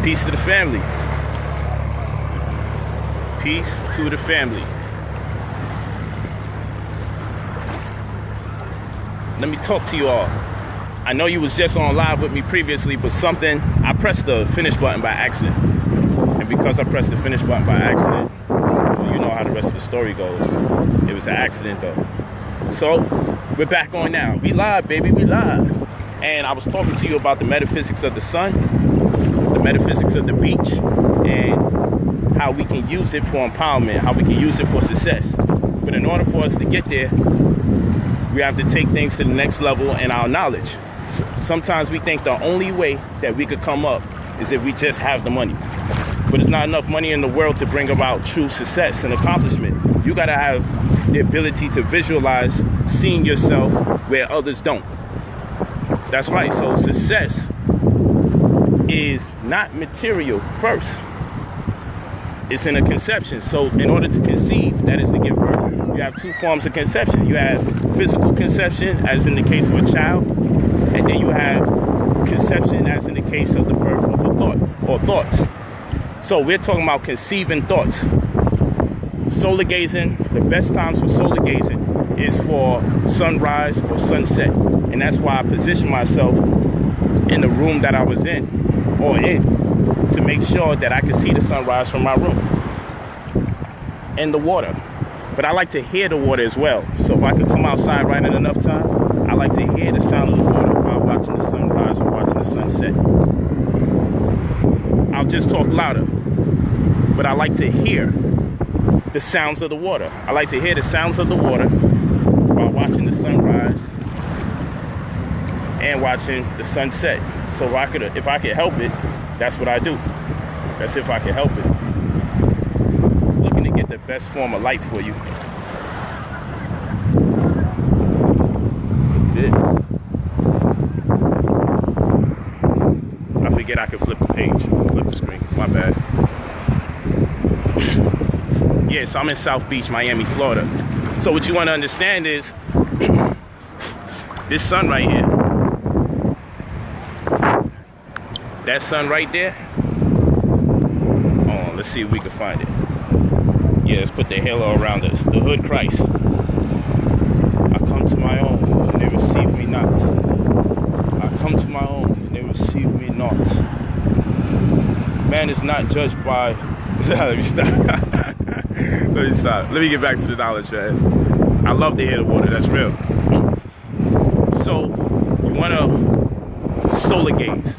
Peace to the family. Peace to the family. Let me talk to you all. I know you was just on live with me previously, but I pressed the finish button by accident. And because I pressed the finish button by accident, you know how the rest of the story goes. It was an accident though. So, we're back on now. We live, baby, we live. And I was talking to you about the metaphysics of the sun, the metaphysics of the beach, and how we can use it for empowerment, how we can use it for success. But in order for us to get there, we have to take things to the next level in our knowledge. Sometimes we think the only way that we could come up is if we just have the money. But there's not enough money in the world to bring about true success and accomplishment. You gotta have the ability to visualize seeing yourself where others don't. That's right, so success is not material first. It's in a conception. So in order to conceive, that is to give birth, you have two forms of conception. You have physical conception, as in the case of a child, and then you have conception, as in the case of the birth of a thought or thoughts. So we're talking about conceiving thoughts. Solar gazing, the best times for solar gazing is for sunrise or sunset. And that's why I positioned myself in the room that I was in, to make sure that I could see the sunrise from my room. And the water. But I like to hear the water as well. So if I could come outside right at enough time, I like to hear the sound of the water while watching the sunrise or watching the sunset. I'll just talk louder. But I like to hear the sounds of the water. I like to hear the sounds of the water while watching the sunrise and watching the sunset. So if I could help it, that's what I do. That's if I can help it. Looking to get the best form of light for you. This. I forget I can flip the page. Flip the screen. My bad. Yeah, so I'm in South Beach, Miami, Florida. So what you want to understand is this sun right here. That sun right there. Oh, let's see if we can find it. Yeah, let's put the halo around us. The hood Christ. I come to my own, and they receive me not. I come to my own, and they receive me not. Man is not judged by... Let me stop. Let me stop. Let me get back to the knowledge, man. I love to hear the water. That's real. So, you want to solar gaze.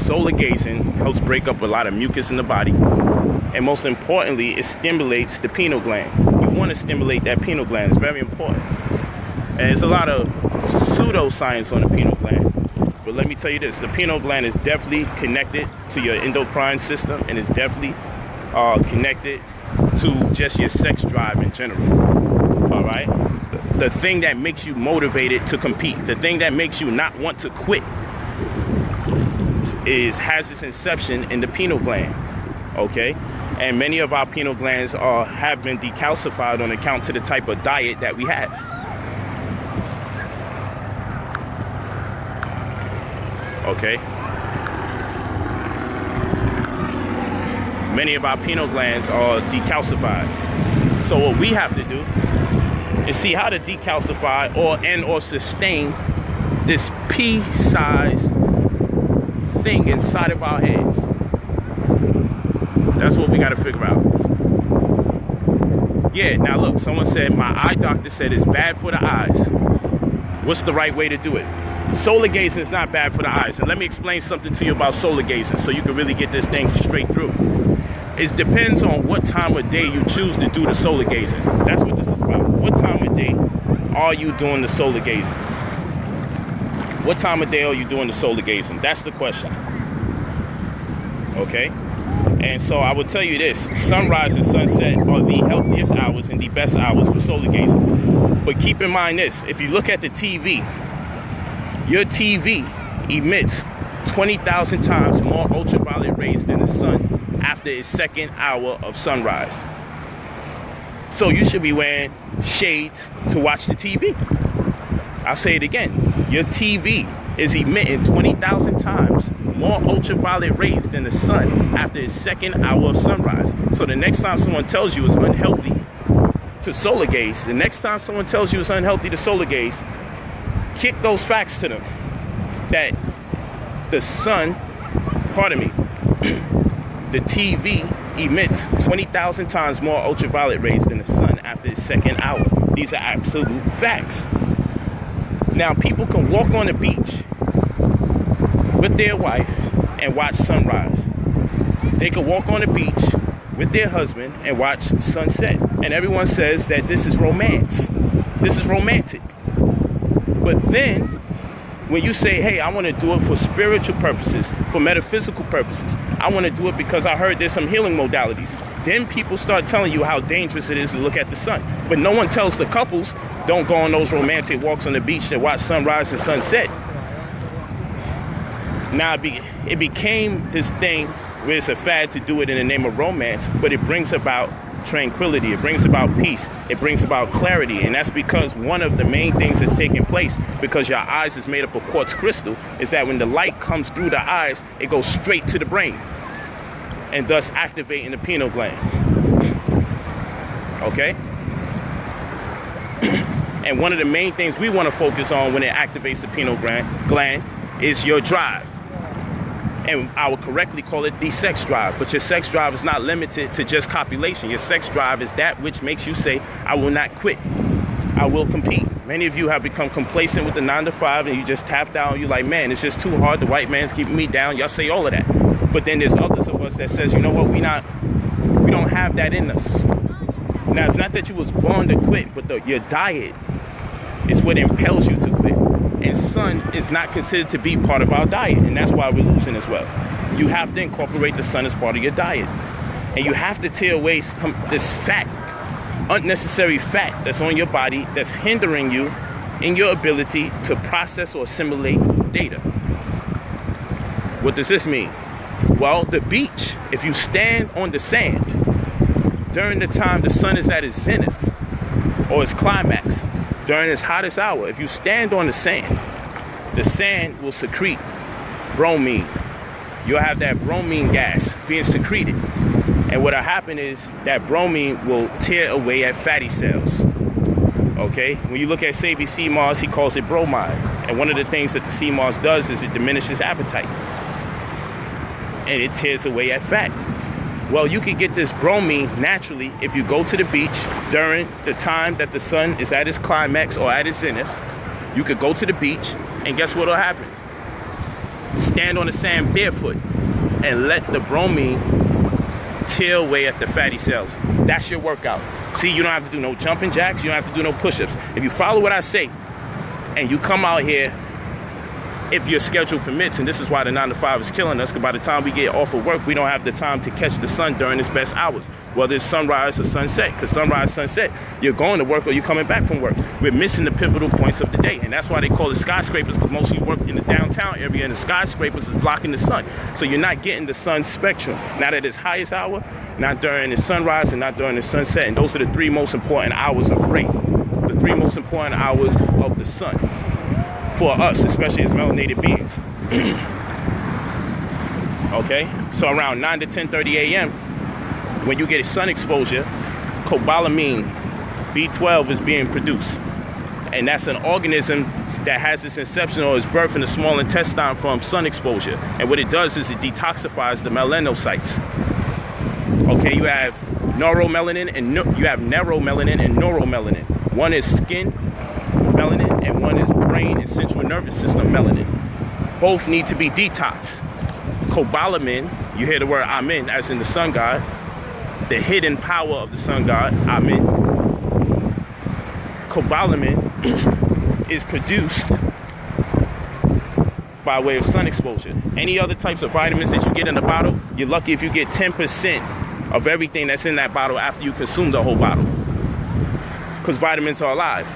Solar gazing helps break up a lot of mucus in the body, and most importantly, it stimulates the pineal gland. You want to stimulate that pineal gland. It's very important. And there's a lot of pseudoscience on the pineal gland, but let me tell you this: the pineal gland is definitely connected to your endocrine system, and is definitely connected to just your sex drive in general. All right, the thing that makes you motivated to compete, the thing that makes you not want to quit, has its inception in the pineal gland. Okay, and many of our pineal glands have been decalcified on account to the type of diet that we have. Okay, many of our pineal glands are decalcified. So what we have to do is see how to decalcify or sustain this pea-sized thing inside of our head. That's what we got to figure out. Yeah, now look, someone said my eye doctor said it's bad for the eyes. What's the right way to do it? Solar gazing is not bad for the eyes. And let me explain something to you about solar gazing so you can really get this thing straight through. It depends on what time of day you choose to do the solar gazing. That's what this is about. What time of day are you doing the solar gazing? What time of day are you doing the solar gazing? That's the question. Okay? And so I will tell you this. Sunrise and sunset are the healthiest hours and the best hours for solar gazing. But keep in mind this. If you look at the TV, your TV emits 20,000 times more ultraviolet rays than the sun after its second hour of sunrise. So you should be wearing shades to watch the TV. I'll say it again. Your TV is emitting 20,000 times more ultraviolet rays than the sun after its second hour of sunrise. So the next time someone tells you it's unhealthy to solar gaze, kick those facts to them. That the sun, the TV emits 20,000 times more ultraviolet rays than the sun after its second hour. These are absolute facts. Now, people can walk on the beach with their wife and watch sunrise. They can walk on the beach with their husband and watch sunset. And everyone says that this is romance. This is romantic. But then, when you say, hey, I want to do it for spiritual purposes, for metaphysical purposes, I want to do it because I heard there's some healing modalities, then people start telling you how dangerous it is to look at the sun. But no one tells the couples, don't go on those romantic walks on the beach to watch sunrise and sunset. Now, it became this thing where it's a fad to do it in the name of romance, but it brings about tranquility, it brings about peace, it brings about clarity. And that's because one of the main things that's taking place, because your eyes is made up of quartz crystal, is that when the light comes through the eyes, it goes straight to the brain, and thus activating the pineal gland. Okay? And one of the main things we want to focus on when it activates the pineal gland is your drive. And I would correctly call it the sex drive. But your sex drive is not limited to just copulation. Your sex drive is that which makes you say, I will not quit. I will compete. Many of you have become complacent with the 9 to 5 and you just tapped out. You're like, man, it's just too hard. The white man's keeping me down. Y'all say all of that. But then there's others of us that says, you know what, we don't have that in us. Now, it's not that you was born to quit, but your diet is what impels you to quit. And sun is not considered to be part of our diet, and that's why we're losing as well. You have to incorporate the sun as part of your diet, and you have to tear away this fat, unnecessary fat that's on your body that's hindering you in your ability to process or assimilate data. What does this mean? Well, the beach, if you stand on the sand during the time the sun is at its zenith or its climax, during its hottest hour, if you stand on the sand will secrete bromine. You'll have that bromine gas being secreted. And what'll happen is that bromine will tear away at fatty cells. Okay? When you look at Savvy sea moss, he calls it bromide. And one of the things that the sea moss does is it diminishes appetite. And it tears away at fat. Well, you can get this bromine naturally if you go to the beach during the time that the sun is at its climax or at its zenith. You could go to the beach, and guess what will happen? Stand on the sand barefoot and let the bromine tear away at the fatty cells. That's your workout. See, you don't have to do no jumping jacks. You don't have to do no push-ups. If you follow what I say and you come out here, if your schedule permits, and this is why the 9 to 5 is killing us, because by the time we get off of work, we don't have the time to catch the sun during its best hours, whether it's sunrise or sunset. Because sunrise, sunset, you're going to work or you're coming back from work. We're missing the pivotal points of the day, and that's why they call it skyscrapers, because most of you work in the downtown area, and the skyscrapers is blocking the sun. So you're not getting the sun spectrum, not at its highest hour, not during the sunrise, and not during the sunset. And those are the 3 most important hours of Ray, the 3 most important hours of the sun. For us, especially as melanated beings. Okay, so around 9 to 10:30 a.m., when you get sun exposure, cobalamin, B12 is being produced. And that's an organism that has its inception or its birth in the small intestine from sun exposure. And what it does is it detoxifies the melanocytes. Okay, you have neuromelanin and neuromelanin. One is skin melanin and one is brain and central nervous system melanin. Both need to be detoxed. Cobalamin, you hear the word Amen, as in the sun god, the hidden power of the sun god, Amen. Cobalamin is produced by way of sun exposure. Any other types of vitamins that you get in the bottle, you're lucky if you get 10% of everything that's in that bottle after you consume the whole bottle, because vitamins are alive.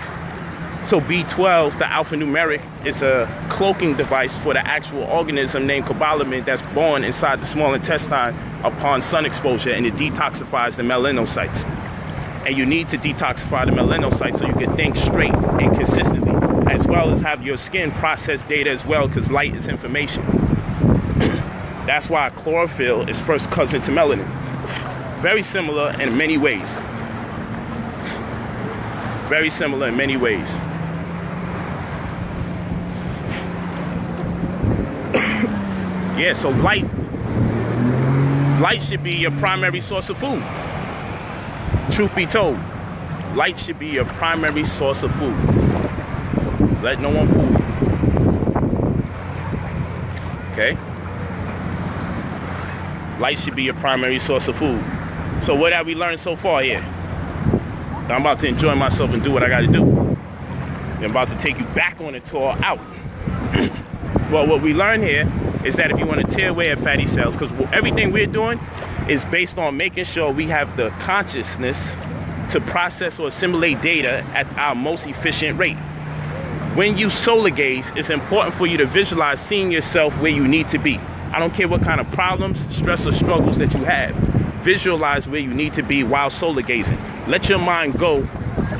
So B12, the alphanumeric, is a cloaking device for the actual organism named cobalamin that's born inside the small intestine upon sun exposure, and it detoxifies the melanocytes. And you need to detoxify the melanocytes so you can think straight and consistently. as well as have your skin process data as well, because light is information. That's why chlorophyll is first cousin to melanin. Very similar in many ways. Very similar in many ways. Yeah, so light should be your primary source of food. Truth be told, light should be your primary source of food. Let no one fool you. Okay? Light should be your primary source of food. So what have we learned so far here? I'm about to enjoy myself and do what I got to do. I'm about to take you back on a tour out. Well, what we learned here is that if you want to tear away at fatty cells, because everything we're doing is based on making sure we have the consciousness to process or assimilate data at our most efficient rate. When you solar gaze, it's important for you to visualize seeing yourself where you need to be. I don't care what kind of problems, stress, or struggles that you have. Visualize where you need to be while solar gazing. Let your mind go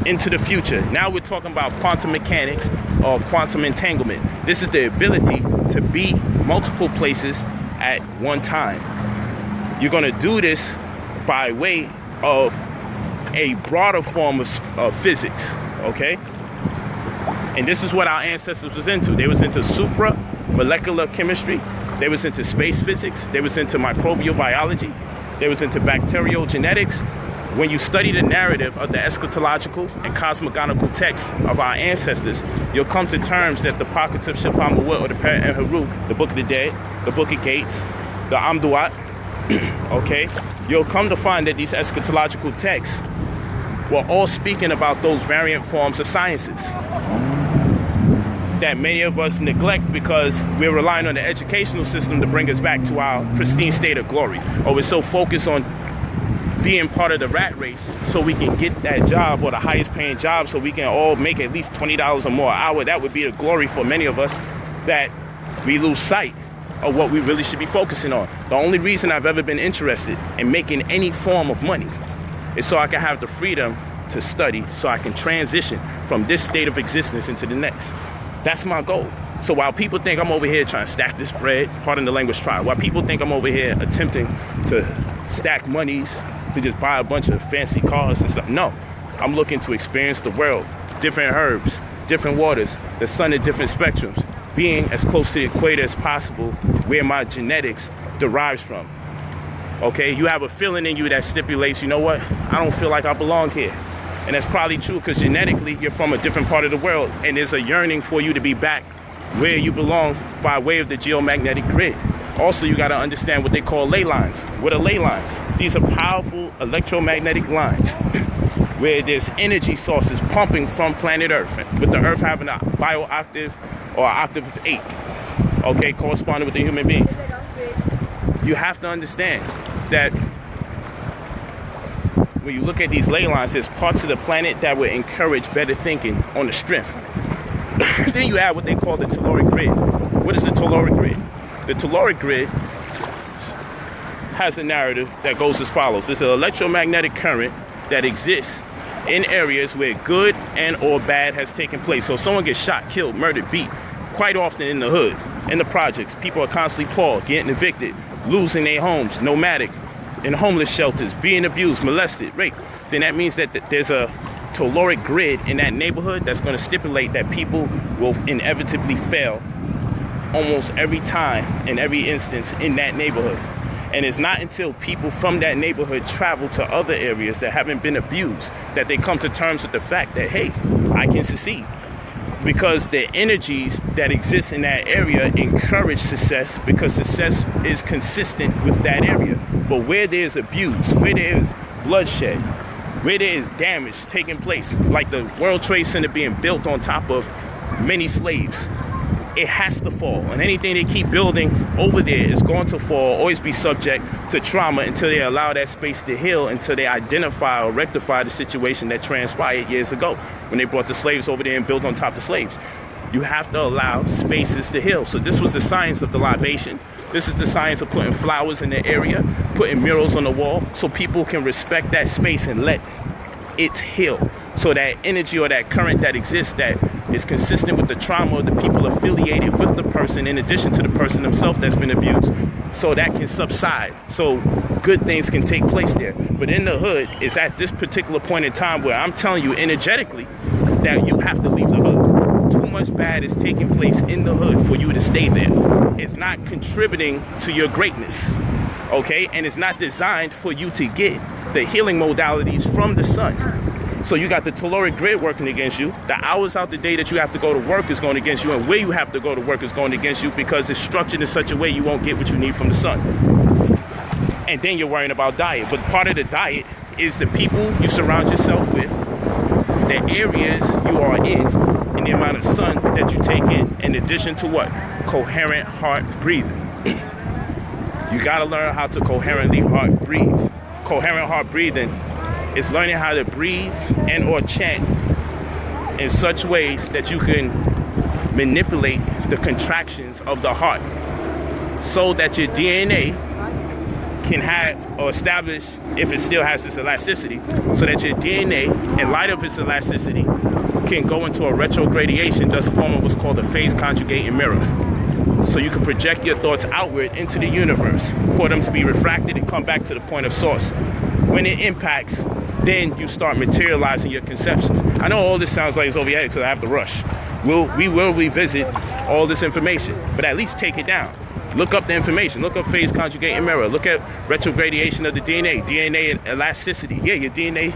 into the future. Now we're talking about quantum mechanics or quantum entanglement. This is the ability to be multiple places at one time. You're going to do this by way of a broader form of physics, okay? And this is what our ancestors was into. They was into supra-molecular chemistry. They was into space physics. They was into microbial biology. They was into bacterial genetics. When you study the narrative of the eschatological and cosmogonical texts of our ancestors, you'll come to terms that the pockets of Shapamawut or the Peret and Harut, the Book of the Dead, the Book of Gates, the Amduat, okay? You'll come to find that these eschatological texts were all speaking about those variant forms of sciences that many of us neglect because we're relying on the educational system to bring us back to our pristine state of glory. Or we're so focused on being part of the rat race so we can get that job or the highest paying job so we can all make at least $20 or more an hour. That would be the glory for many of us, that we lose sight of what we really should be focusing on. The only reason I've ever been interested in making any form of money is so I can have the freedom to study, so I can transition from this state of existence into the next. That's my goal. So while people think I'm over here trying to stack this bread, pardon the language, while people think I'm over here attempting to stack monies to just buy a bunch of fancy cars and stuff, no, I'm looking to experience the world, different herbs, different waters, the sun at different spectrums, being as close to the equator as possible where my genetics derives from. Okay, you have a feeling in you that stipulates, you know what, I don't feel like I belong here. And that's probably true because genetically you're from a different part of the world, and there's a yearning for you to be back where you belong by way of the geomagnetic grid. Also, you got to understand what they call ley lines. What are ley lines? These are powerful electromagnetic lines where there's energy sources pumping from planet Earth, with the Earth having a bio-octave or an octave of 8, okay, corresponding with the human being. You have to understand that when you look at these ley lines, there's parts of the planet that would encourage better thinking on the strength. Then you add what they call the telluric grid. What is the telluric grid? The telluric grid has a narrative that goes as follows. There's an electromagnetic current that exists in areas where good and or bad has taken place. So someone gets shot, killed, murdered, beat, quite often in the hood, in the projects. People are constantly poor, getting evicted, losing their homes, nomadic, in homeless shelters, being abused, molested, raped. Then that means that there's a telluric grid in that neighborhood that's going to stipulate that people will inevitably fail almost every time, in every instance, in that neighborhood. And it's not until people from that neighborhood travel to other areas that haven't been abused that they come to terms with the fact that, hey, I can succeed. Because the energies that exist in that area encourage success, because success is consistent with that area. But where there's abuse, where there's bloodshed, where there is damage taking place, like the World Trade Center being built on top of many slaves, it has to fall. And anything they keep building over there is going to fall, always be subject to trauma until they allow that space to heal, until they identify or rectify the situation that transpired years ago when they brought the slaves over there and built on top of the slaves. You have to allow spaces to heal. So this was the science of the libation. This is the science of putting flowers in the area, putting murals on the wall, so people can respect that space and let it heal. So that energy or that current that exists that is consistent with the trauma of the people affiliated with the person, in addition to the person himself that's been abused, so that can subside, so good things can take place there. But in the hood, it's at this particular point in time where I'm telling you energetically that you have to leave the hood. Too much bad is taking place in the hood for you to stay there. It's not contributing to your greatness, okay? And it's not designed for you to get the healing modalities from the sun. So you got the telluric grid working against you. The hours out the day that you have to go to work is going against you, and where you have to go to work is going against you, because it's structured in such a way you won't get what you need from the sun. And then you're worrying about diet. But part of the diet is the people you surround yourself with, the areas you are in, and the amount of sun that you take in addition to what? Coherent heart breathing. You got to learn how to coherently heart breathe. Coherent heart breathing is learning how to breathe and or chant in such ways that you can manipulate the contractions of the heart, so that your DNA can have or establish, if it still has this elasticity, so that your DNA, in light of its elasticity, can go into a retrogradation, thus forming what's called a phase conjugating mirror. So you can project your thoughts outward into the universe for them to be refracted and come back to the point of source. When it impacts, then you start materializing your conceptions. I know all this sounds like it's over your head because I have to rush. We will revisit all this information, but at least take it down. Look up the information. Look up phase conjugating mirror. Look at retrogradation of the DNA. DNA elasticity. Yeah, your DNA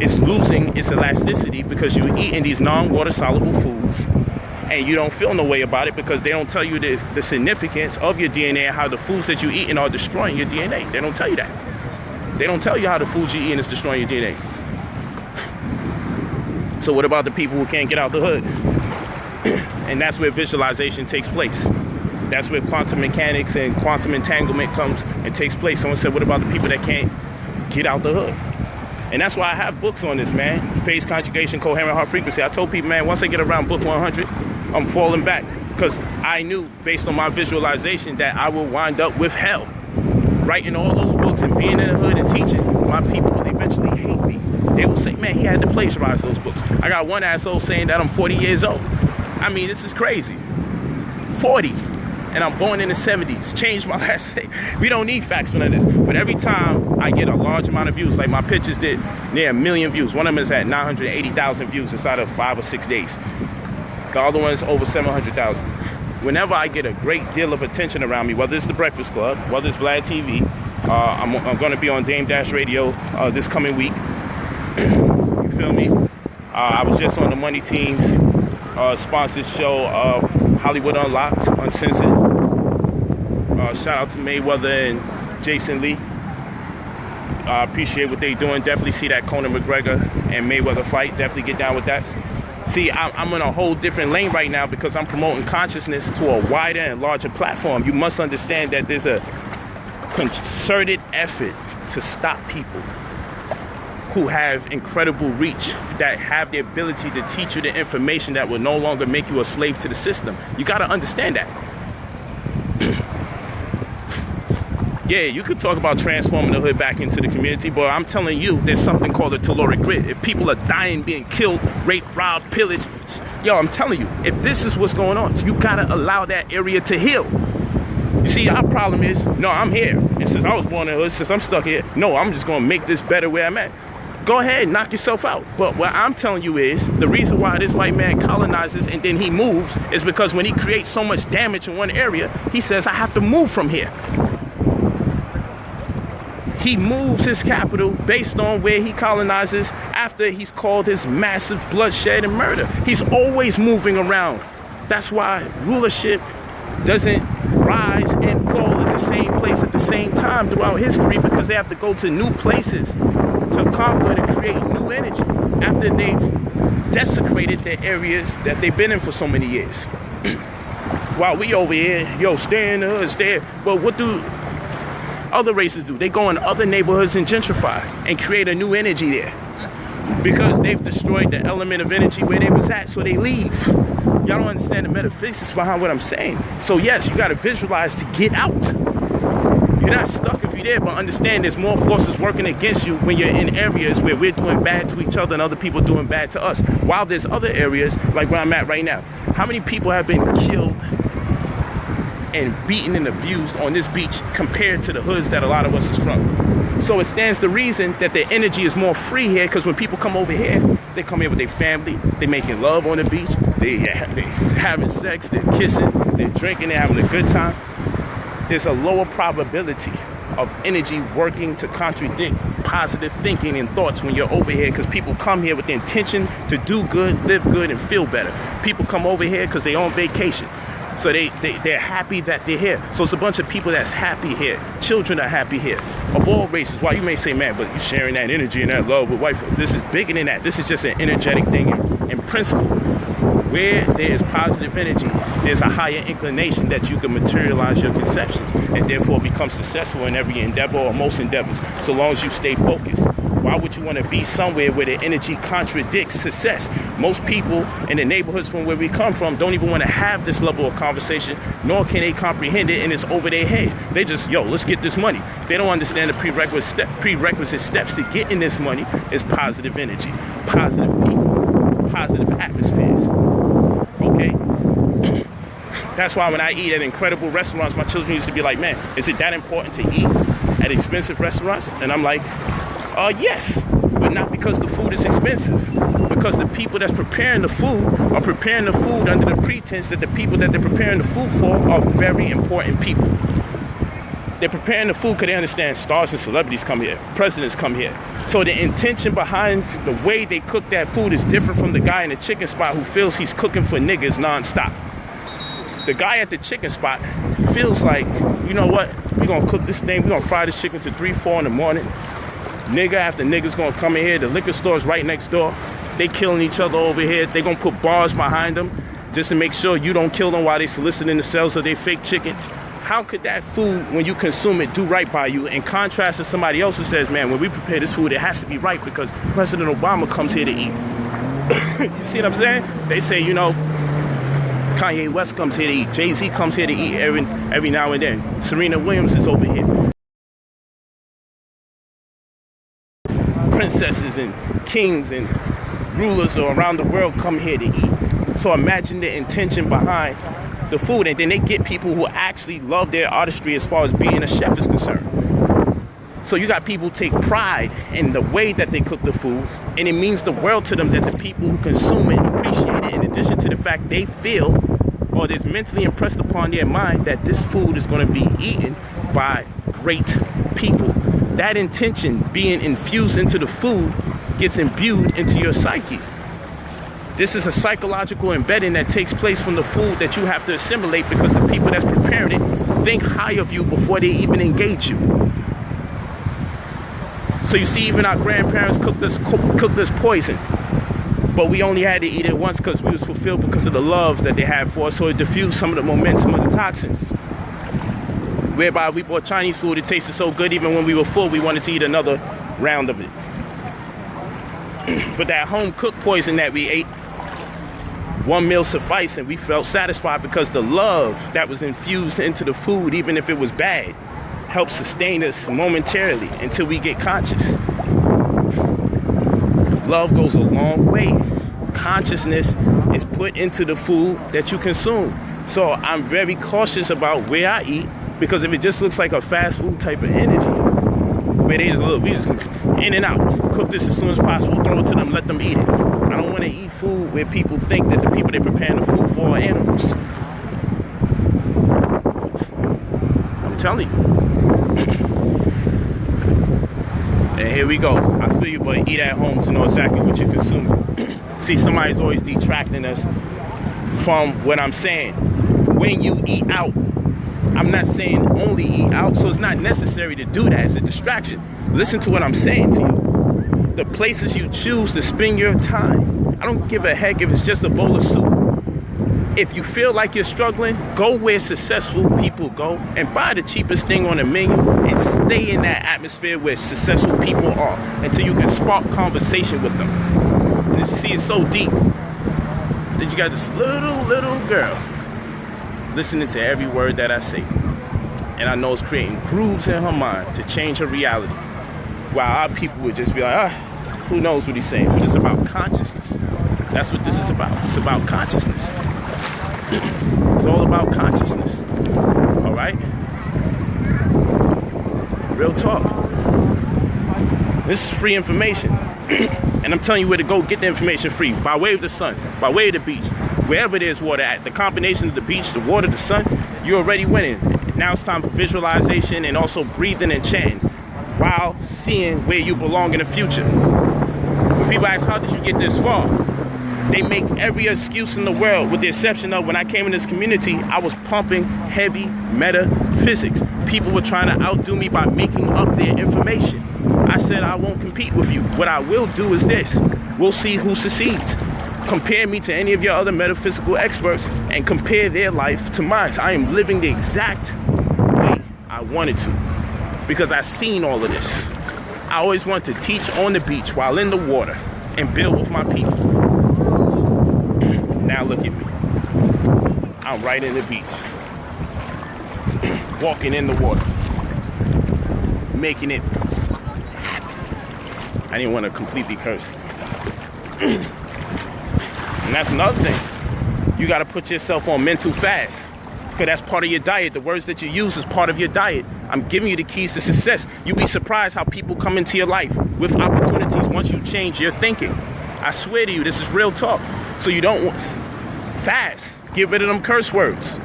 is losing its elasticity because you're eating these non-water soluble foods, and you don't feel no way about it because they don't tell you the significance of your DNA and how the foods that you're eating are destroying your DNA. They don't tell you that. They don't tell you how the foods you're eating is destroying your DNA. So what about the people who can't get out the hood? And that's where visualization takes place. That's where quantum mechanics and quantum entanglement comes and takes place. Someone said, what about the people that can't get out the hood? And that's why I have books on this, man. Phase conjugation, coherent heart frequency. I told people, man, once I get around book 100, I'm falling back, because I knew based on my visualization that I will wind up with hell. Writing all those books and being in the hood and teaching, my people will eventually hate me. They will say, man, he had to plagiarize those books. I got one asshole saying that I'm 40 years old. I mean, this is crazy. 40. And I'm born in the 70s. Changed my last name. We don't need facts for none of this. But every time I get a large amount of views, like my pictures did near 1 million views. One of them is at 980,000 views inside of 5 or 6 days. The other one's over 700,000. Whenever I get a great deal of attention around me, whether it's the Breakfast Club, whether it's Vlad TV, I'm going to be on Dame Dash Radio this coming week. You feel me? I was just on the Money Team's sponsored show, Hollywood Unlocked, Uncensored. Shout out to Mayweather and Jason Lee. I appreciate what they're doing. Definitely see that Conor McGregor and Mayweather fight. Definitely get down with that. See, I'm in a whole different lane right now because I'm promoting consciousness to a wider and larger platform. You must understand that there's a concerted effort to stop people who have incredible reach, that have the ability to teach you the information that will no longer make you a slave to the system. You got to understand that. Yeah, you could talk about transforming the hood back into the community, but I'm telling you, there's something called a telluric grid. If people are dying, being killed, raped, robbed, pillaged, yo, I'm telling you, if this is what's going on, you gotta allow that area to heal. You see, our problem is, no, I'm here. And since I was born in the hood, since I'm stuck here, no, I'm just gonna make this better where I'm at. Go ahead, knock yourself out. But what I'm telling you is, the reason why this white man colonizes and then he moves is because when he creates so much damage in one area, he says, I have to move from here. He moves his capital based on where he colonizes after he's called his massive bloodshed and murder. He's always moving around. That's why rulership doesn't rise and fall at the same place at the same time throughout history, because they have to go to new places to conquer and create new energy after they've desecrated the areas that they've been in for so many years. While we over here, yo, stay in the hood, stay. But what do other races do? They go in other neighborhoods and gentrify and create a new energy there, because they've destroyed the element of energy where they was at, so they leave. Y'all don't understand the metaphysics behind what I'm saying. So yes, you got to visualize to get out. You're not stuck if you're there, but understand there's more forces working against you when you're in areas where we're doing bad to each other and other people doing bad to us. While there's other areas, like where I'm at right now. How many people have been killed and beaten and abused on this beach compared to the hoods that a lot of us is from? So it stands to reason that the energy is more free here, because when people come over here, they come here with their family, they making love on the beach, they having sex, they're kissing, they're drinking, they're having a good time. There's a lower probability of energy working to contradict positive thinking and thoughts when you're over here, because people come here with the intention to do good, live good, and feel better. People come over here because they're on vacation. So they're happy that they're here. So it's a bunch of people that's happy here. Children are happy here, of all races. Why you may say, man, but you're sharing that energy and that love with white folks. This is bigger than that. This is just an energetic thing in principle. Where there's positive energy, there's a higher inclination that you can materialize your conceptions and therefore become successful in every endeavor or most endeavors, so long as you stay focused. Why would you want to be somewhere where the energy contradicts success? Most people in the neighborhoods from where we come from don't even want to have this level of conversation, nor can they comprehend it, and it's over their head. They just, let's get this money. They don't understand the prerequisite steps to getting this money is positive energy, positive people, positive atmospheres. Okay? That's why when I eat at incredible restaurants, my children used to be like, man, is it that important to eat at expensive restaurants? And I'm like, yes, but not because the food is expensive. Because the people that's preparing the food are preparing the food under the pretense that the people that they're preparing the food for are very important people. They're preparing the food because they understand stars and celebrities come here, presidents come here. So the intention behind the way they cook that food is different from the guy in the chicken spot who feels he's cooking for niggas nonstop. The guy at the chicken spot feels like, you know what, we're going to cook this thing, we're going to fry this chicken to 3, 4 in the morning. Nigga after nigga's going to come in here, the liquor store's right next door. They killing each other over here. They going to put bars behind them just to make sure you don't kill them while they soliciting the sales of their fake chicken. How could that food, when you consume it, do right by you, in contrast to somebody else who says, man, when we prepare this food, it has to be right because President Obama comes here to eat. You see what I'm saying? They say, Kanye West comes here to eat. Jay-Z comes here to eat every now and then. Serena Williams is over here. Princesses and kings and rulers around the world come here to eat. So imagine the intention behind the food, and then they get people who actually love their artistry as far as being a chef is concerned. So you got people take pride in the way that they cook the food, and it means the world to them that the people who consume it appreciate it, in addition to the fact they feel, or it's mentally impressed upon their mind, that this food is going to be eaten by great people. That intention being infused into the food gets imbued into your psyche. This is a psychological embedding that takes place from the food that you have to assimilate, because the people that's preparing it think high of you before they even engage you. So you see, even our grandparents cooked this poison, but we only had to eat it once because we was fulfilled because of the love that they had for us, so it diffused some of the momentum of the toxins. Whereby we bought Chinese food, it tasted so good, even when we were full, we wanted to eat another round of it. But that home-cooked poison that we ate, one meal sufficed, and we felt satisfied because the love that was infused into the food, even if it was bad, helped sustain us momentarily until we get conscious. Love goes a long way. Consciousness is put into the food that you consume. So I'm very cautious about where I eat, because if it just looks like a fast food type of energy, where they just we just in and out, cook this as soon as possible, throw it to them, let them eat it. I don't want to eat food where people think that the people they're preparing the food for are animals. I'm telling you. And here we go. I feel you, but eat at home to know exactly what you're consuming. See, somebody's always detracting us from what I'm saying. When you eat out, I'm not saying only eat out, so it's not necessary to do that. It's a distraction. Listen to what I'm saying to you. The places you choose to spend your time, I don't give a heck if it's just a bowl of soup. If you feel like you're struggling, go where successful people go and buy the cheapest thing on the menu and stay in that atmosphere where successful people are until you can spark conversation with them. And you see, it's so deep that you got this little girl listening to every word that I say. And I know it's creating grooves in her mind to change her reality. While our people would just be like, who knows what he's saying? But it's about consciousness. That's what this is about. It's about consciousness. It's all about consciousness. All right? Real talk. This is free information. And I'm telling you where to go get the information free. By way of the sun, by way of the beach, wherever there's water at. The combination of the beach, the water, the sun, you're already winning. Now it's time for visualization and also breathing and chanting while seeing where you belong in the future. When people ask, how did you get this far? They make every excuse in the world, with the exception of when I came in this community, I was pumping heavy metaphysics. People were trying to outdo me by making up their information. I said, I won't compete with you. What I will do is this. We'll see who succeeds. Compare me to any of your other metaphysical experts and compare their life to mine. I am living the exact way I wanted to because I've seen all of this. I always want to teach on the beach while in the water and build with my people. Now look at me. I'm right in the beach. Walking in the water. Making it happen. I didn't want to completely curse. And that's another thing. You got to put yourself on mental fast. Because that's part of your diet. The words that you use is part of your diet. I'm giving you the keys to success. You'll be surprised how people come into your life with opportunities once you change your thinking. I swear to you, this is real talk. So you don't want fast. Get rid of them curse words.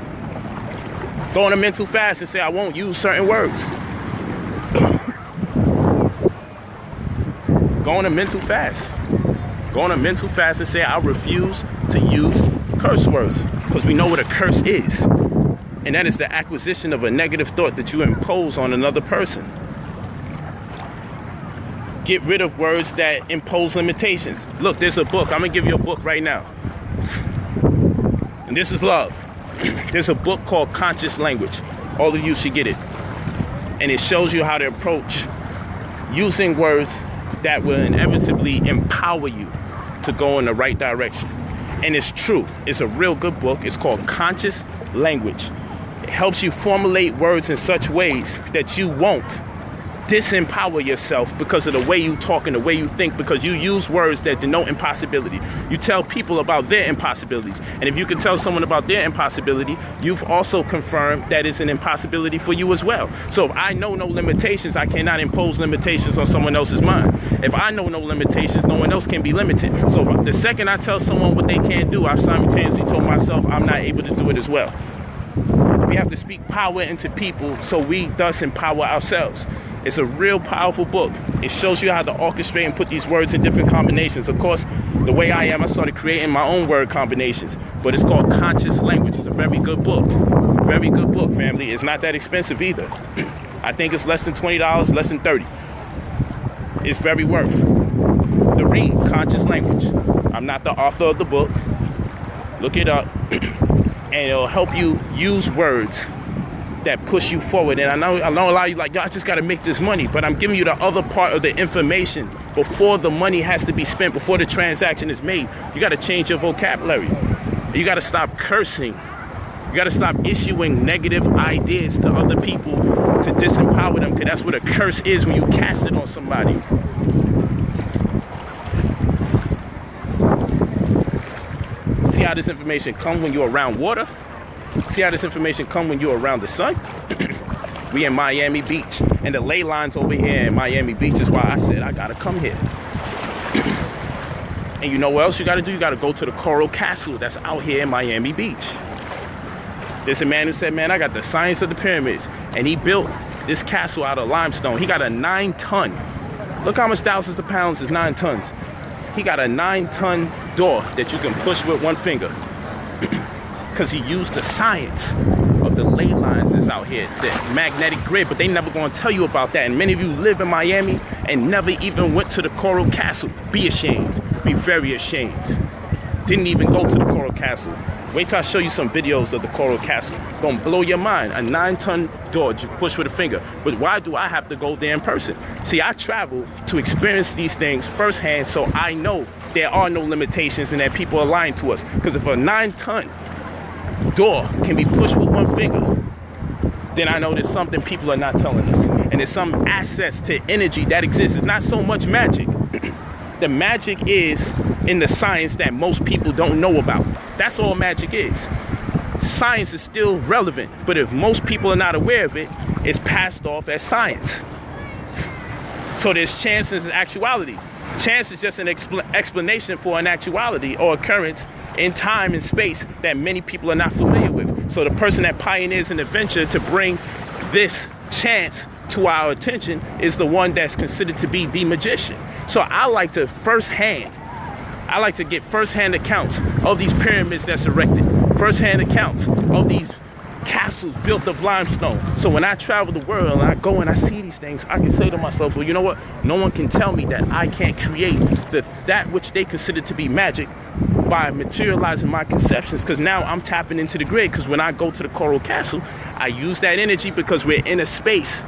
Go on a mental fast and say, I won't use certain words. Go on a mental fast. Go on a mental fast and say, I refuse to use curse words. Because we know what a curse is. And that is the acquisition of a negative thought that you impose on another person. Get rid of words that impose limitations. Look, there's a book. I'm going to give you a book right now. And this is love. There's a book called Conscious Language. All of you should get it. And it shows you how to approach using words that will inevitably empower you to go in the right direction. And it's true. It's a real good book. It's called Conscious Language. It helps you formulate words in such ways that you won't disempower yourself because of the way you talk and the way you think, because you use words that denote impossibility. You tell people about their impossibilities. And if you can tell someone about their impossibility, you've also confirmed that it's an impossibility for you as well. So if I know no limitations, I cannot impose limitations on someone else's mind. If I know no limitations, no one else can be limited. So the second I tell someone what they can't do, I've simultaneously told myself I'm not able to do it as well. We have to speak power into people so we thus empower ourselves. It's a real powerful book. It shows you how to orchestrate and put these words in different combinations. Of course, the way I am, I started creating my own word combinations. But it's called Conscious Language. It's a very good book. Very good book, family. It's not that expensive either. I think it's less than $20, less than $30. It's very worth the read, Conscious Language. I'm not the author of the book. Look it up. And it'll help you use words that push you forward. And I know a lot of you like, yo, I just got to make this money. But I'm giving you the other part of the information before the money has to be spent, before the transaction is made. You got to change your vocabulary. You got to stop cursing. You got to stop issuing negative ideas to other people to disempower them, because that's what a curse is when you cast it on somebody. See how this information comes when you're around water? See how this information comes when you're around the sun? We in Miami Beach. And the ley lines over here in Miami Beach is why I said I gotta come here. And you know what else you gotta do? You gotta go to the Coral Castle that's out here in Miami Beach. There's a man who said, man, I got the science of the pyramids. And he built this castle out of limestone. He got a 9-ton. Look how much thousands of pounds is 9 tons. He got a 9-ton door that you can push with one finger. Because he used the science of the ley lines that's out here, the magnetic grid, but they never going to tell you about that. And many of you live in Miami and never even went to the Coral Castle. Be ashamed. Be very ashamed. Didn't even go to the Coral Castle. Wait till I show you some videos of the Coral Castle. Gonna blow your mind. A 9-ton door you push with a finger. But why do I have to go there in person? See, I travel to experience these things firsthand, so I know there are no limitations and that people are lying to us. Because if a 9-ton door can be pushed with one finger, then I know there's something people are not telling us. And there's some access to energy that exists. It's not so much magic. The magic is in the science that most people don't know about. That's all magic is. Science is still relevant, but if most people are not aware of it, it's passed off as science. So there's chance and actuality. Chance is just an explanation for an actuality or occurrence in time and space that many people are not familiar with. So the person that pioneers an adventure to bring this chance to our attention is the one that's considered to be the magician. So I like to get first-hand accounts of these pyramids that's erected, first-hand accounts of these castles built of limestone. So when I travel the world and I go and I see these things, I can say to myself, well, you know what? No one can tell me that I can't create that which they consider to be magic by materializing my conceptions, because now I'm tapping into the grid. Because when I go to the Coral Castle, I use that energy because we're in a space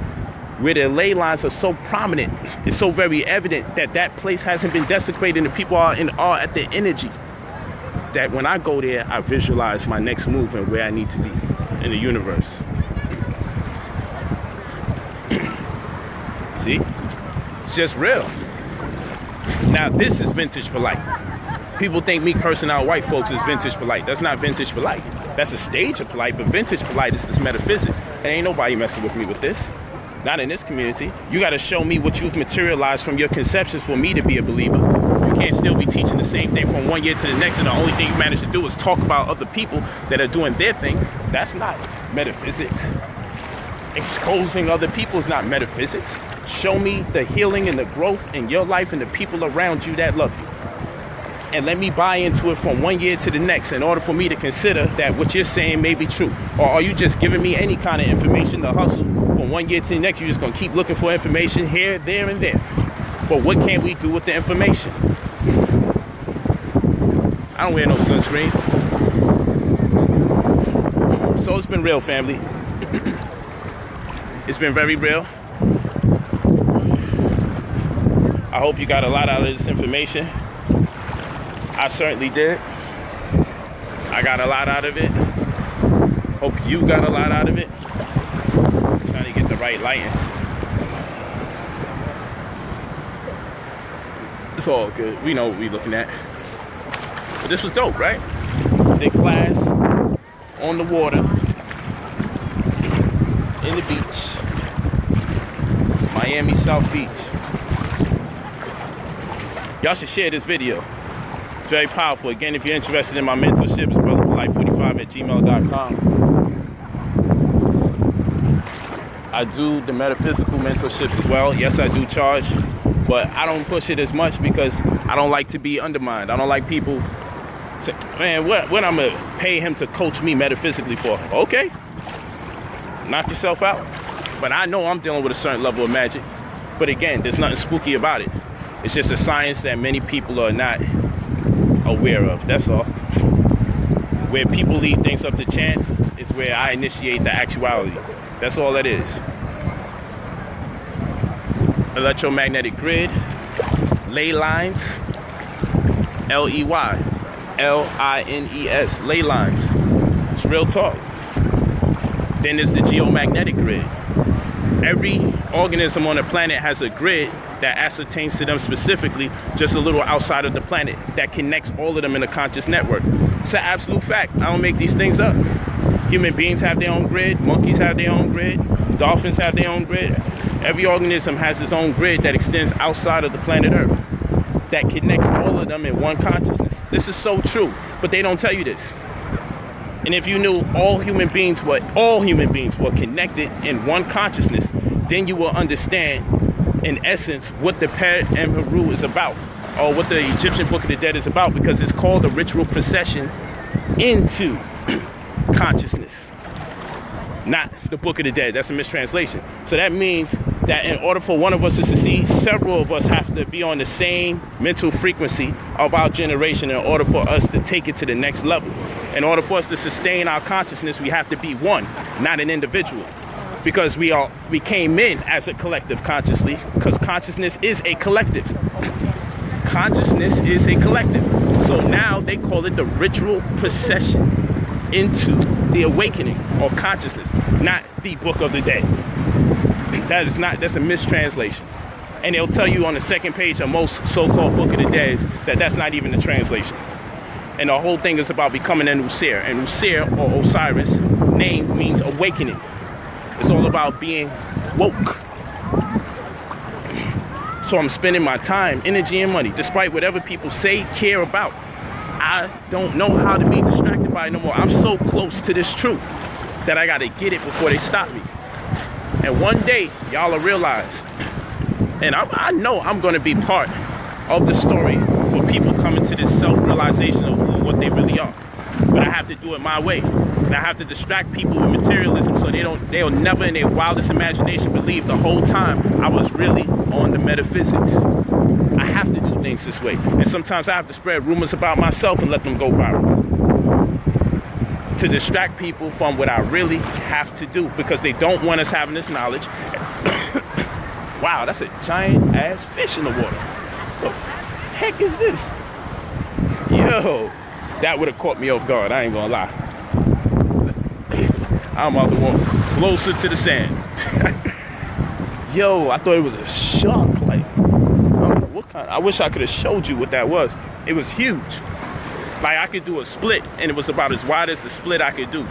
where the ley lines are so prominent. It's so very evident that that place hasn't been desecrated and people are in awe at the energy. That when I go there, I visualize my next move and where I need to be in the universe. See? It's just real. Now, this is vintage Polight. People think me cursing out white folks is vintage Polight. That's not vintage Polight. That's a stage of Polight, but vintage Polight is this metaphysics. And ain't nobody messing with me with this. Not in this community. You got to show me what you've materialized from your conceptions for me to be a believer. You can't still be teaching the same thing from one year to the next, and the only thing you manage to do is talk about other people that are doing their thing. That's not metaphysics. Exposing other people is not metaphysics. Show me the healing and the growth in your life and the people around you that love you. And let me buy into it from one year to the next in order for me to consider that what you're saying may be true. Or are you just giving me any kind of information to hustle from one year to the next? You're just going to keep looking for information here, there, and there. But what can we do with the information? I don't wear no sunscreen. So it's been real, family. It's been very real. I hope you got a lot out of this information. I certainly did. I got a lot out of it. Hope you got a lot out of it. I'm trying to get the right lighting. It's all good. We know what we're looking at. But this was dope, right? Big class on the water, in the beach, Miami South Beach. Y'all should share this video. It's very powerful. Again, if you're interested in my mentorship, it's brotherpolight45@gmail.com. I do the metaphysical mentorships as well. Yes, I do charge, but I don't push it as much because I don't like to be undermined. I don't like people say, man, what I'm going to pay him to coach me metaphysically for? Okay, knock yourself out. But I know I'm dealing with a certain level of magic. But again, there's nothing spooky about it. It's just a science that many people are not aware of. That's all. Where people leave things up to chance is where I initiate the actuality. That's all that is. Electromagnetic grid, ley lines, L-E-Y, L-I-N-E-S, ley lines. It's real talk. Then there's the geomagnetic grid. Every organism on the planet has a grid that ascertains to them specifically, just a little outside of the planet, that connects all of them in a conscious network. It's an absolute fact. I don't make these things up. Human beings have their own grid. Monkeys have their own grid. Dolphins have their own grid. Every organism has its own grid that extends outside of the planet Earth, that connects all of them in one consciousness. This is so true, but they don't tell you this. And if you knew all human beings were connected in one consciousness, then you will understand, in essence, what the Pet and Heru is about, or what the Egyptian Book of the Dead is about, because it's called a ritual procession into consciousness, not the Book of the Dead. That's a mistranslation. So that means that in order for one of us to succeed, several of us have to be on the same mental frequency of our generation in order for us to take it to the next level. In order for us to sustain our consciousness, we have to be one, not an individual. Because we came in as a collective consciously, because consciousness is a collective. Consciousness is a collective. So now they call it the ritual procession into the awakening or consciousness, not the book of the day. That's a mistranslation. And they'll tell you on the second page of most so-called book of the days that that's not even the translation. And the whole thing is about becoming an Usir. And Usir, or Osiris, name means awakening. It's all about being woke. So I'm spending my time, energy, and money, despite whatever people say, care about. I don't know how to be distracted by it no more. I'm so close to this truth that I got to get it before they stop me. And one day, y'all will realize, and I know I'm going to be part of the story for people coming to this self-realization of what they really are. But I have to do it my way. And I have to distract people with materialism so they'll never in their wildest imagination believe the whole time I was really on the metaphysics. I have to do things this way. And sometimes I have to spread rumors about myself and let them go viral. To distract people from what I really have to do because they don't want us having this knowledge. Wow, that's a giant ass fish in the water. What the heck is this? Yo, that would have caught me off guard. I ain't gonna lie. I'm about to walk closer to the sand. Yo, I thought it was a shark. Like, I don't know what kind. I wish I could have showed you what that was. It was huge. Like, I could do a split, and it was about as wide as the split I could do.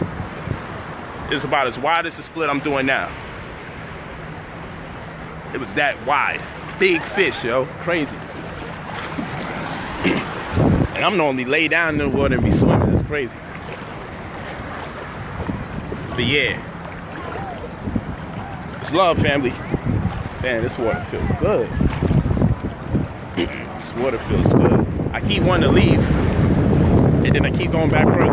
It's about as wide as the split I'm doing now. It was that wide. Big fish, yo. Crazy. And I'm normally lay down in the water and be swimming. It's crazy. But yeah. It's love, family. Man, this water feels good. This water feels good. I keep wanting to leave. And then I keep going back further.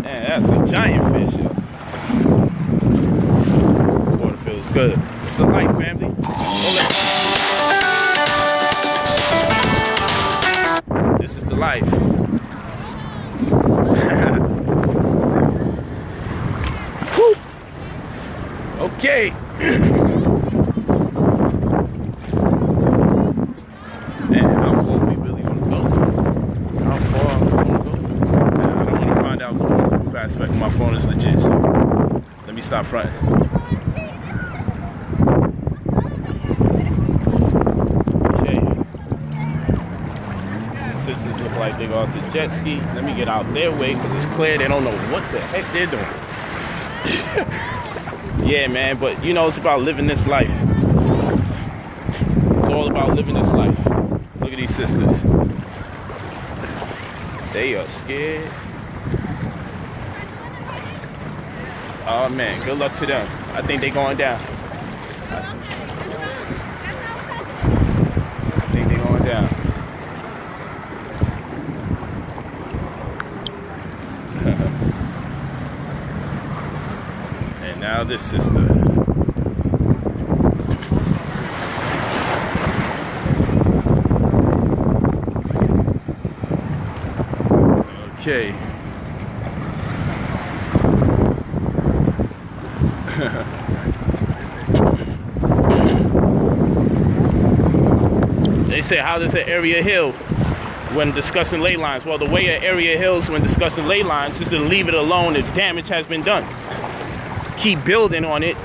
Man, that's a giant fish, yo. This water feels good. It's the life, family. This is the life. Woo. Okay. Aspect. My phone is legit, so let me stop fronting. Okay. Sisters look like they go out to jet ski. Let me get out their way because it's clear they don't know what the heck they're doing. Yeah, man, but you know, it's about living this life. It's all about living this life. Look at these sisters. They are scared. Oh man, good luck to them. I think they're going down. I think they're going down. And now this sister. Okay. They say, how does an area heal when discussing ley lines? Well, the way an area heals when discussing ley lines is to leave it alone if damage has been done. Keep building on it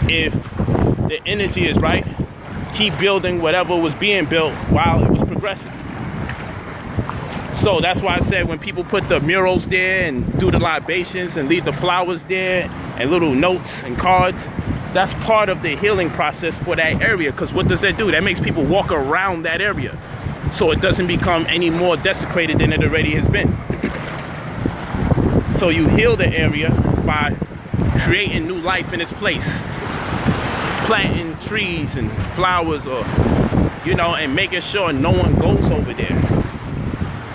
if the energy is right. Keep building whatever was being built while it was progressing. So that's why I said when people put the murals there and do the libations and leave the flowers there and little notes and cards, that's part of the healing process for that area. Because what does that do? That makes people walk around that area so it doesn't become any more desecrated than it already has been. So you heal the area by creating new life in its place, planting trees and flowers, or you know, and making sure no one goes over there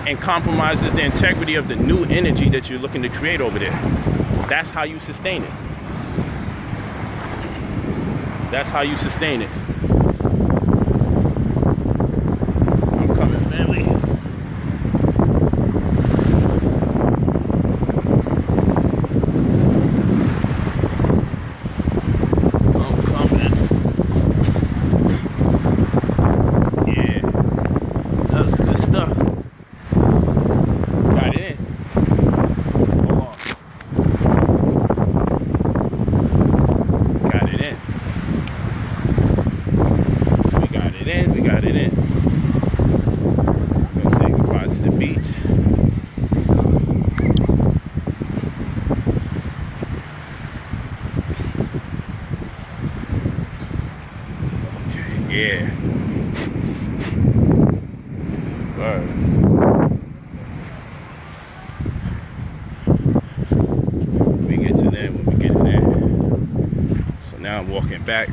and compromises the integrity of the new energy that you're looking to create over there. That's how you sustain it. That's how you sustain it. I'm coming, family. I'm coming. Yeah. That's good stuff. Got it now I'm walking back.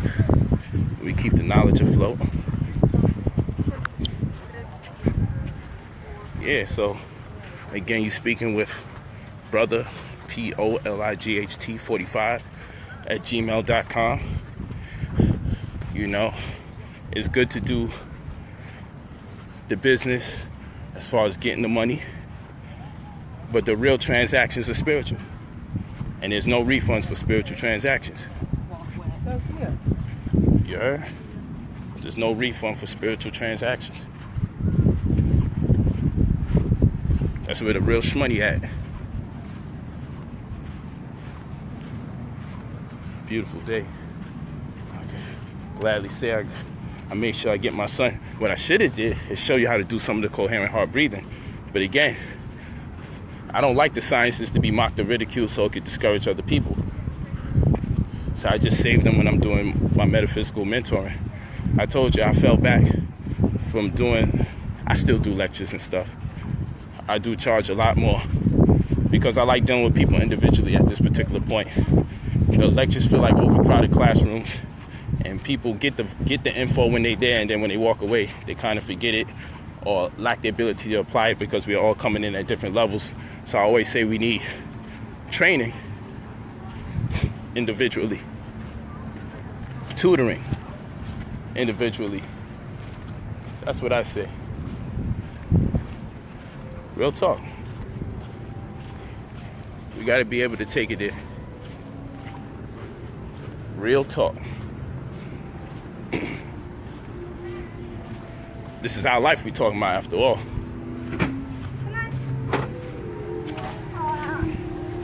We keep the knowledge afloat. Yeah, so again, you speaking with brother Polight 45 at gmail.com. You know, it's good to do the business as far as getting the money, but the real transactions are spiritual, and there's no refunds for spiritual transactions. You heard? There's no refund for spiritual transactions. That's where the real shmoney at. Beautiful day. Okay. Gladly say I made sure I get my son. What I should have did is show you how to do some of the coherent heart breathing. But again, I don't like the sciences to be mocked or ridiculed, so it could discourage other people. So I just save them when I'm doing my metaphysical mentoring. I told you I fell back from doing, I still do lectures and stuff. I do charge a lot more because I like dealing with people individually at this particular point. The lectures feel like overcrowded classrooms, and people get the info when they're there, and then when they walk away, they kind of forget it or lack the ability to apply it because we are all coming in at different levels. So I always say we need training individually, tutoring individually. That's what I say. Real talk. We got to be able to take it there. Real talk. This is our life we talking about after all.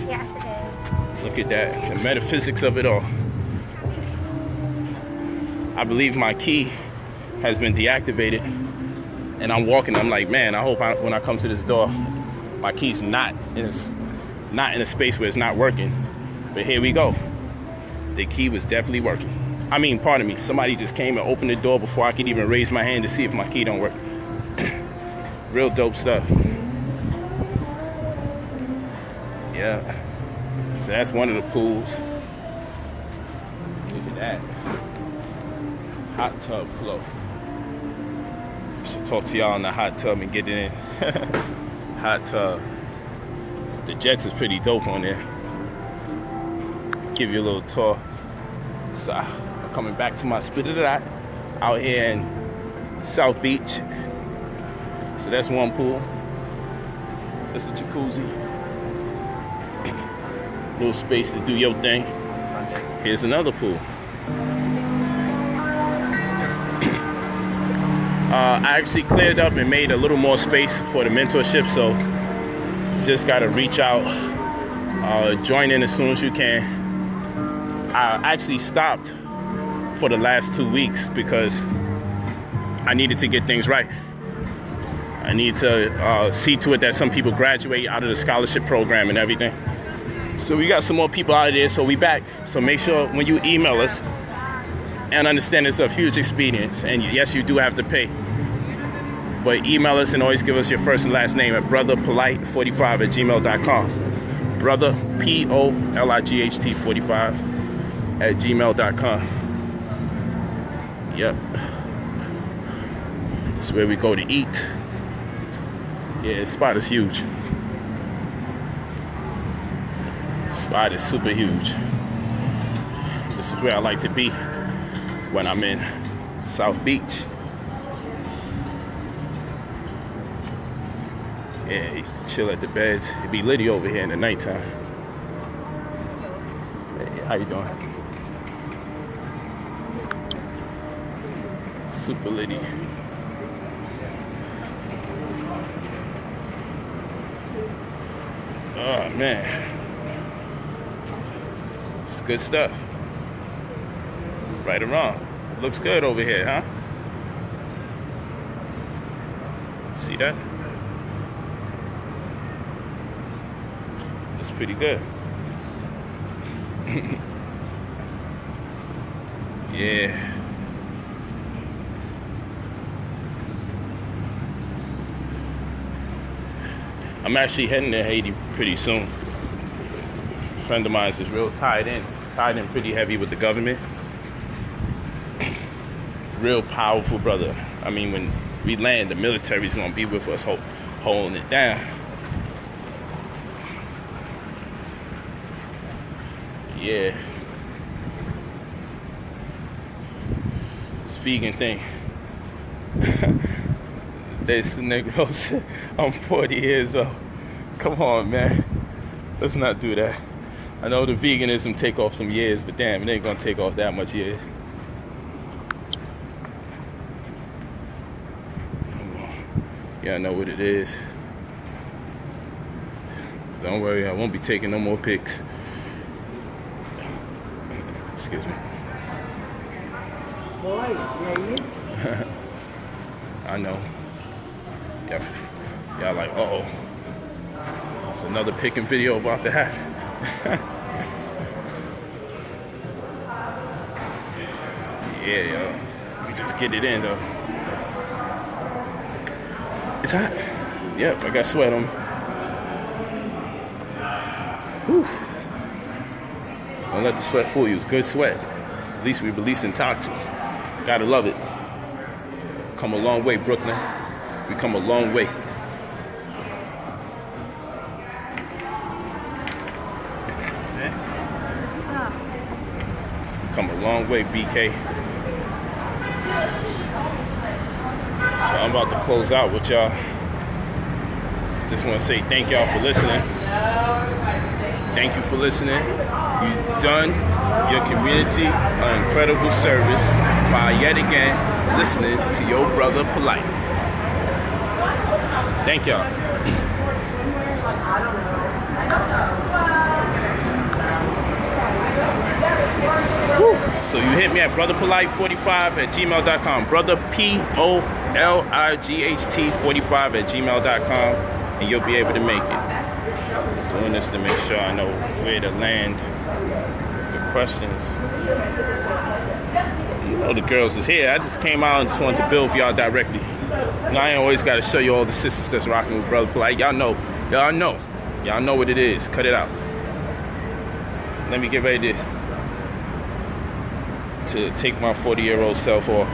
Yes, it is. Look at that. The metaphysics of it all. I believe my key has been deactivated. And I'm walking, I'm like, man, I hope when I come to this door, my key's not in a space where it's not working. But here we go. The key was definitely working. I mean, pardon me, somebody just came and opened the door before I could even raise my hand to see if my key don't work. Real dope stuff. Yeah. So that's one of the pools. Look at that. Hot tub flow. Should talk to y'all in the hot tub and get it in. Hot tub. The jets is pretty dope on there. Give you a little tour. So I'm coming back to my spit of that out here in South Beach. So that's one pool. That's a jacuzzi. Little space to do your thing. Here's another pool. I actually cleared up and made a little more space for the mentorship, so just gotta reach out, join in as soon as you can. I actually stopped for the last 2 weeks because I needed to get things right. I need to see to it that some people graduate out of the scholarship program and everything. So we got some more people out of there, so we back. So make sure when you email us, and understand it's a huge experience, and yes, you do have to pay. But email us and always give us your first and last name at brotherpolight45 at gmail.com. Brother, Polight 45 at gmail.com. Yep. It's where we go to eat. Yeah, the spot is huge. The spot is super huge. This is where I like to be when I'm in South Beach. Yeah, you can chill at the beds. It'd be litty over here in the nighttime. Hey, how you doing? Super litty. Oh man, it's good stuff. Right or wrong, looks good over here, huh? See that? Looks pretty good. Yeah. I'm actually heading to Haiti pretty soon. A friend of mine is real tied in pretty heavy with the government. real powerful brother. I mean, when we land, the military's gonna be with us, holding it down. Yeah. This vegan thing. This nigga said, I'm 40 years old. Come on, man. Let's not do that. I know the veganism take off some years, but damn, it ain't gonna take off that much years. Yeah, I know what it is. Don't worry, I won't be taking no more pics. Excuse me. I know. Y'all like, uh-oh. It's another picking video about the hat. Yeah, yo. We just get it in, though. It's hot. Yep, I got sweat on me. Whew. Don't let the sweat fool you. It's good sweat. At least we're releasing toxins. Gotta love it. Come a long way, Brooklyn. We come a long way. Come a long way, BK. So I'm about to close out with y'all. Just want to say thank y'all for listening. Thank you for listening. You've done your community an incredible service by yet again listening to your brother Polight. Thank y'all. So you hit me at brotherpolight45@gmail.com. Brother POLIGHT45@gmail.com, and you'll be able to make it. Doing this to make sure I know where to land the questions. You know the girls is here. I just came out and just wanted to build for y'all directly. You know, I ain't always got to show you all the sisters that's rocking with Brother Polight. Y'all know what it is. Cut it out. Let me get ready to take my 40-year-old self off.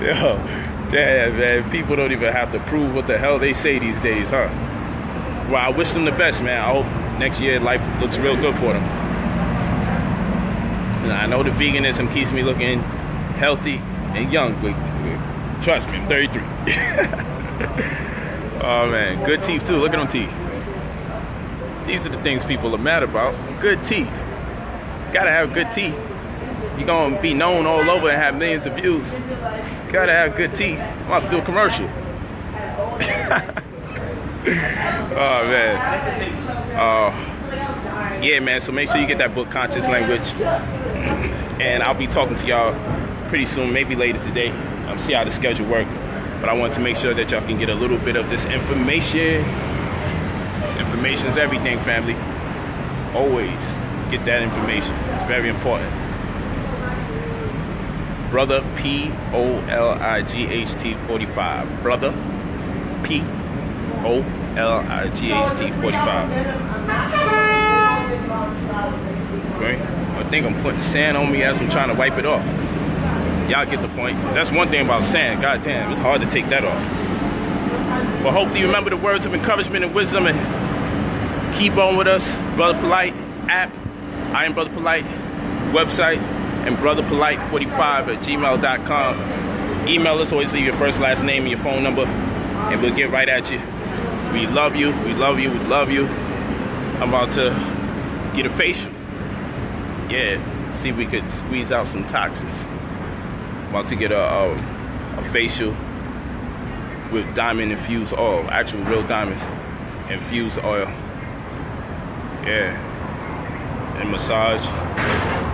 Yo, damn, man. People don't even have to prove what the hell they say these days, huh? Well, I wish them the best, man. I hope next year life looks real good for them. And I know the veganism keeps me looking healthy and young, but trust me, I'm 33. Oh, man. Good teeth, too. Look at them teeth. These are the things people are mad about. Good teeth. Gotta have good teeth. You're gonna be known all over and have millions of views. Gotta have good teeth. I'm about to do a commercial. Oh, man. Yeah, man. So make sure you get that book, Conscious Language. And I'll be talking to y'all pretty soon, maybe later today. See how the schedule works. But I want to make sure that y'all can get a little bit of this information. This information is everything, family. Always get that information. It's very important. Brother POLIGHT45. Brother POLIGHT45. Okay. I think I'm putting sand on me as I'm trying to wipe it off. Y'all get the point. That's one thing about sand. God damn, it's hard to take that off. But hopefully you remember the words of encouragement and wisdom and keep on with us. Brother Polight app. I am Brother Polight website, and brotherpolight45@gmail.com. Email us, always leave your first, last name and your phone number, and we'll get right at you. We love you, we love you, we love you. I'm about to get a facial. Yeah, see if we could squeeze out some toxins. I'm about to get a facial with diamond infused oil, actual real diamonds infused oil. Yeah. And massage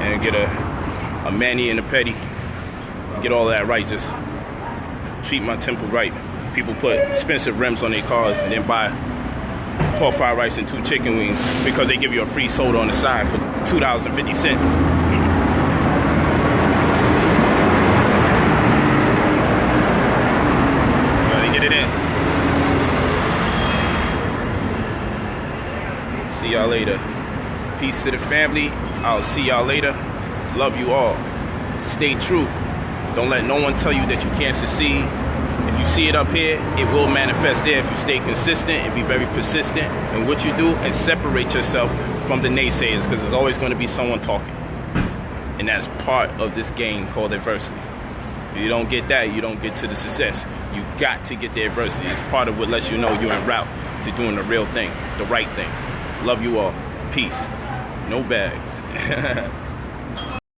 and get a mani and a pedi, get all that right. Just treat my temple right. People put expensive rims on their cars and then buy pork fried rice and 2 chicken wings because they give you a free soda on the side for $2.50. Gotta get it in. See y'all later. Peace to the family. I'll see y'all later. Love you all. Stay true. Don't let no one tell you that you can't succeed. If you see it up here, it will manifest there if you stay consistent and be very persistent in what you do and separate yourself from the naysayers, because there's always going to be someone talking. And that's part of this game called adversity. If you don't get that, you don't get to the success. You got to get the adversity. It's part of what lets you know you're en route to doing the real thing, the right thing. Love you all. Peace. No bags.